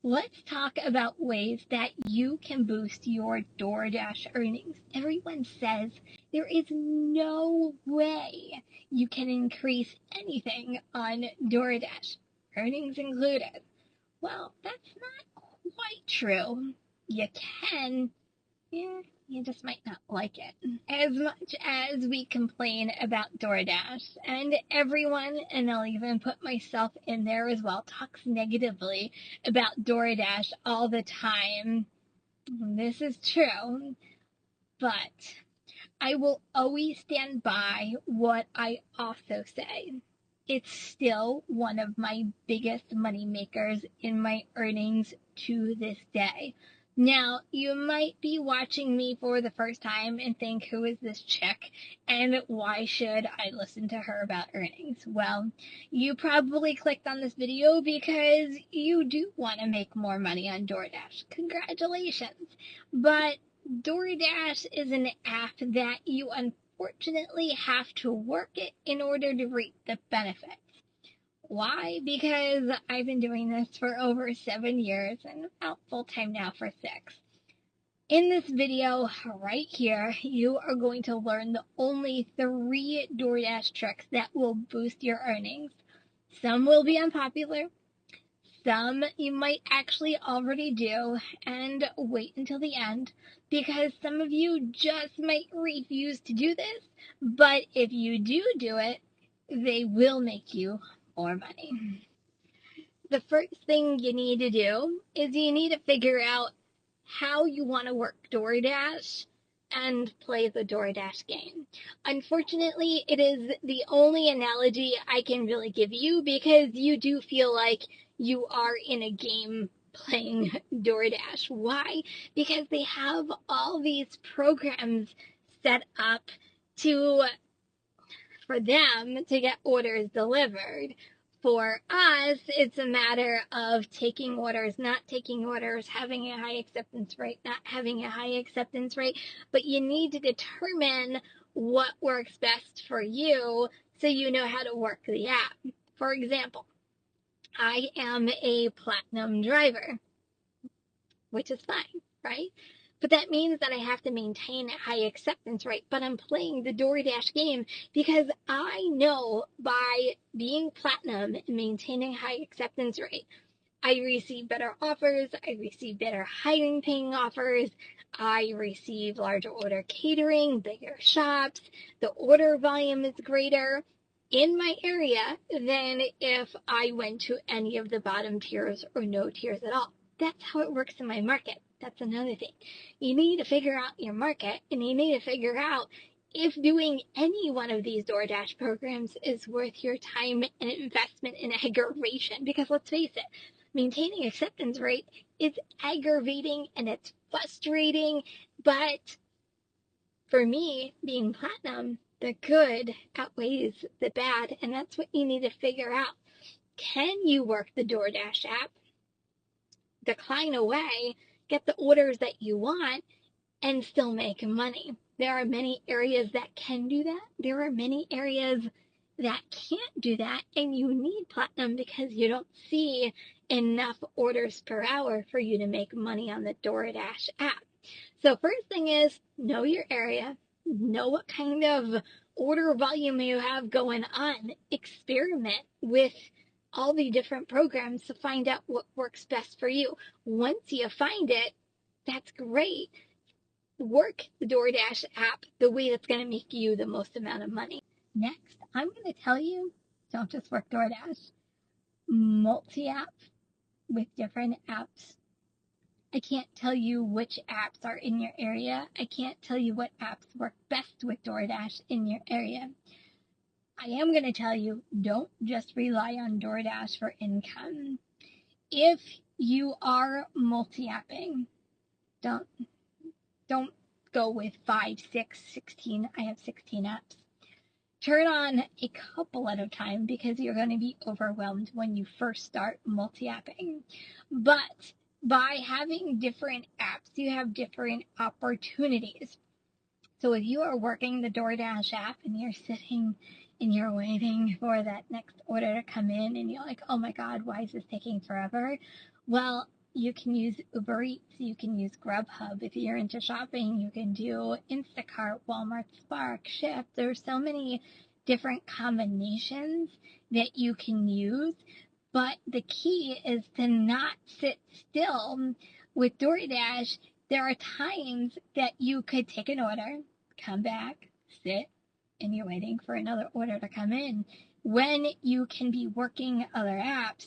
Let's talk about ways that you can boost your DoorDash earnings. Everyone says there is no way you can increase anything on DoorDash, earnings included. Well, that's not quite true. You can, yeah, you just might not like it. As much as we complain about DoorDash, and everyone, and I'll even put myself in there as well, talks negatively about DoorDash all the time. This is true, but I will always stand by what I also say. It's still one of my biggest money makers in my earnings to this day. Now, you might be watching me for the first time and think, who is this chick and why should I listen to her about earnings? Well, you probably clicked on this video because you do want to make more money on DoorDash. Congratulations. But DoorDash is an app that you unfortunately have to work it in order to reap the benefits. Why? Because I've been doing this for over 7 years and I'm out full time now for 6. In this video right here, you are going to learn the only 3 DoorDash tricks that will boost your earnings. Some will be unpopular, some you might actually already do, and wait until the end because some of you just might refuse to do this, but if you do it, they will make you more money. The first thing you need to do is you need to figure out how you want to work DoorDash and play the DoorDash game. Unfortunately, it is the only analogy I can really give you because you do feel like you are in a game playing DoorDash. Why? Because they have all these programs set up for them to get orders delivered. For us, it's a matter of taking orders, not taking orders, having a high acceptance rate, not having a high acceptance rate. But you need to determine what works best for you so you know how to work the app. For example, I am a platinum driver, which is fine, right? But that means that I have to maintain a high acceptance rate. But I'm playing the DoorDash game because I know by being platinum and maintaining high acceptance rate, I receive better offers, I receive better hiring paying offers, I receive larger order catering, bigger shops, the order volume is greater in my area than if I went to any of the bottom tiers or no tiers at all. That's how it works in my market. That's another thing. You need to figure out your market and you need to figure out if doing any one of these DoorDash programs is worth your time and investment and aggravation. Because let's face it, maintaining acceptance rate is aggravating and it's frustrating. But for me, being platinum, the good outweighs the bad. And that's what you need to figure out. Can you work the DoorDash app, decline away, get the orders that you want, and still make money? There are many areas that can do that. There are many areas that can't do that, and you need platinum because you don't see enough orders per hour for you to make money on the DoorDash app. So first thing is know your area, know what kind of order volume you have going on, experiment with all the different programs to find out what works best for you. Once you find it, that's great. Work the DoorDash app the way that's going to make you the most amount of money. Next, I'm going to tell you, don't just work DoorDash. Multi-app with different apps. I can't tell you which apps are in your area. I can't tell you what apps work best with DoorDash in your area. I am going to tell you, don't just rely on DoorDash for income. If you are multi-apping, don't go with 5, 6, 16. I have 16 apps. Turn on a couple at a time because you're going to be overwhelmed when you first start multi-apping. But by having different apps, you have different opportunities. So if you are working the DoorDash app and you're sitting and you're waiting for that next order to come in and you're like, oh my God, why is this taking forever? Well, You can use Uber Eats, you can use Grubhub. If you're into shopping, you can do Instacart, Walmart, Spark, Shipt. There's so many different combinations that you can use, but the key is to not sit still. With DoorDash, there are times that you could take an order, come back, sit, and you're waiting for another order to come in, when you can be working other apps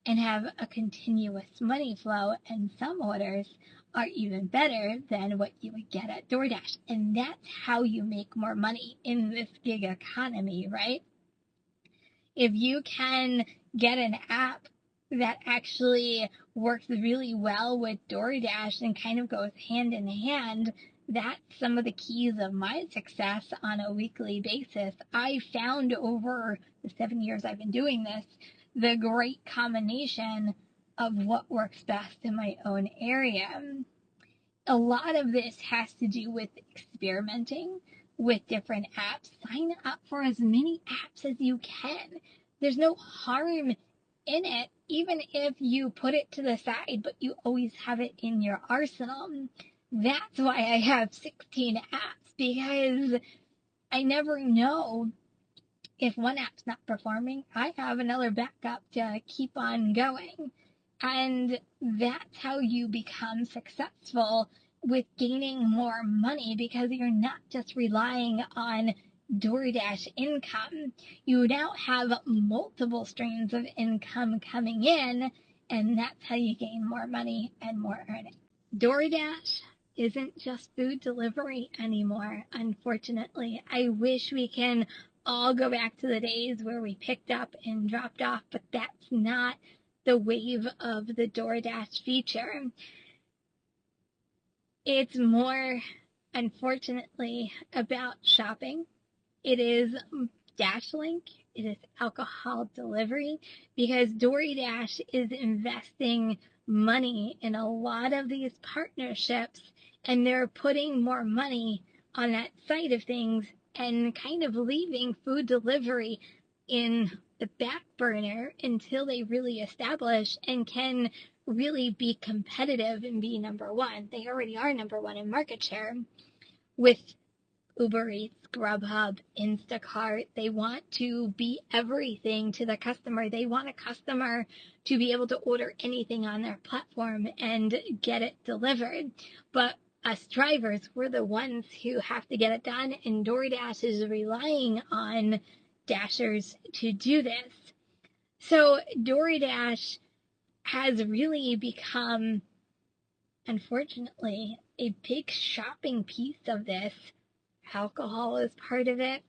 and have a continuous money flow, and some orders are even better than what you would get at DoorDash. And that's how you make more money in this gig economy, right? If you can get an app that actually works really well with DoorDash and kind of goes hand in hand, that's some of the keys of my success on a weekly basis. I found over the 7 years I've been doing this, the great combination of what works best in my own area. A lot of this has to do with experimenting with different apps. Sign up for as many apps as you can. There's no harm in it, even if you put it to the side, but you always have it in your arsenal. That's why I have 16 apps, because I never know if one app's not performing. I have another backup to keep on going. And that's how you become successful with gaining more money, because you're not just relying on DoorDash income. You now have multiple streams of income coming in, and that's how you gain more money and more earnings. DoorDash isn't just food delivery anymore, unfortunately. I wish we can all go back to the days where we picked up and dropped off, but that's not the wave of the DoorDash feature. It's more, unfortunately, about shopping. It is DashLink. It is alcohol delivery, because DoorDash is investing money in a lot of these partnerships, and they're putting more money on that side of things and kind of leaving food delivery in the back burner until they really establish and can really be competitive and be number one. They already are number one in market share with Uber Eats, Grubhub, Instacart. They want to be everything to the customer. They want a customer to be able to order anything on their platform and get it delivered. But us drivers, we're the ones who have to get it done, and DoorDash is relying on Dashers to do this. So DoorDash has really become, unfortunately, a big shopping piece of this. Alcohol is part of it.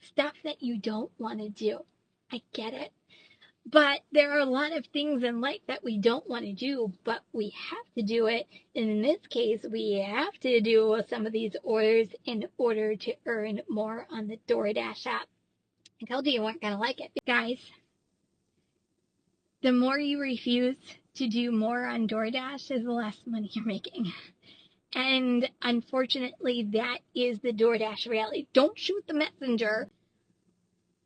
Stuff that you don't want to do. I get it. But there are a lot of things in life that we don't want to do, but we have to do it. And in this case, we have to do some of these orders in order to earn more on the DoorDash app. I told you you weren't going to like it. Guys, the more you refuse to do more on DoorDash is the less money you're making. And unfortunately, that is the DoorDash reality. Don't shoot the messenger.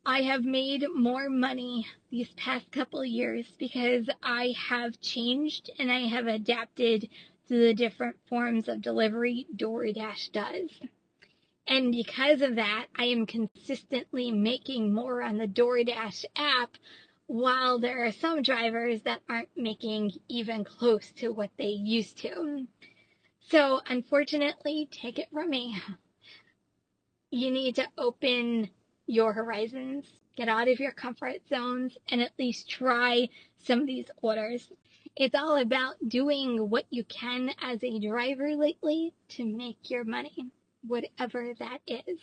I have made more money these past couple of years because I have changed and I have adapted to the different forms of delivery DoorDash does. And because of that, I am consistently making more on the DoorDash app, while there are some drivers that aren't making even close to what they used to. So unfortunately, take it from me, you need to open your horizons, get out of your comfort zones, and at least try some of these orders. It's all about doing what you can as a driver lately to make your money, whatever that is.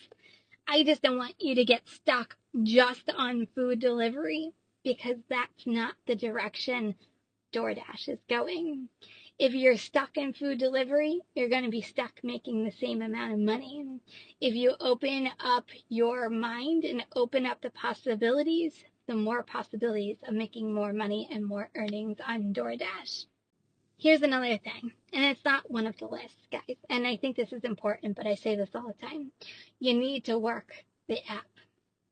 I just don't want you to get stuck just on food delivery, because that's not the direction DoorDash is going. If you're stuck in food delivery, you're going to be stuck making the same amount of money. If you open up your mind and open up the possibilities, the more possibilities of making more money and more earnings on DoorDash. Here's another thing, and it's not one of the lists, guys, and I think this is important, but I say this all the time. You need to work the app.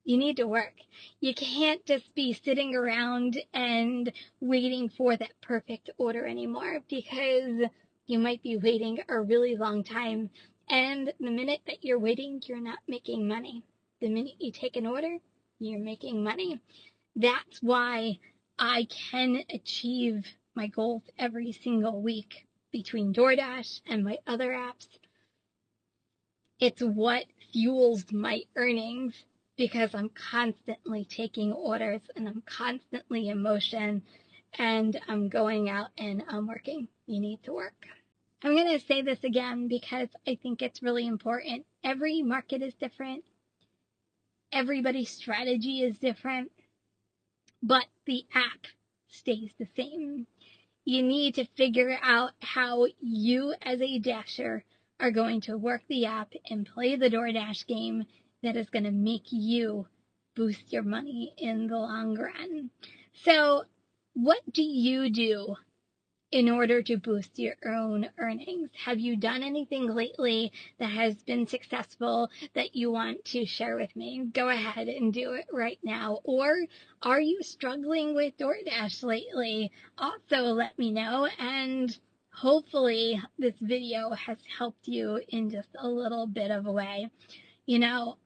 You need to work. You can't just be sitting around and waiting for that perfect order anymore, because you might be waiting a really long time. And the minute that you're waiting, you're not making money. The minute you take an order, you're making money. That's why I can achieve my goals every single week between DoorDash and my other apps. It's what fuels my earnings, because I'm constantly taking orders and I'm constantly in motion and I'm going out and I'm working. You need to work. I'm going to say this again because I think it's really important. Every market is different. Everybody's strategy is different, but the app stays the same. You need to figure out how you as a Dasher are going to work the app and play the DoorDash game that is going to make you boost your money in the long run. So, what do you do in order to boost your own earnings? Have you done anything lately that has been successful that you want to share with me? Go ahead and do it right now. Or are you struggling with DoorDash lately? Also let me know, and hopefully this video has helped you in just a little bit of a way. You know,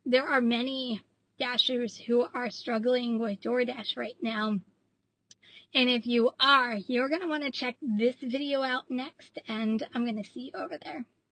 there are many Dashers who are struggling with DoorDash right now. And if you are, you're going to want to check this video out next, and I'm going to see you over there.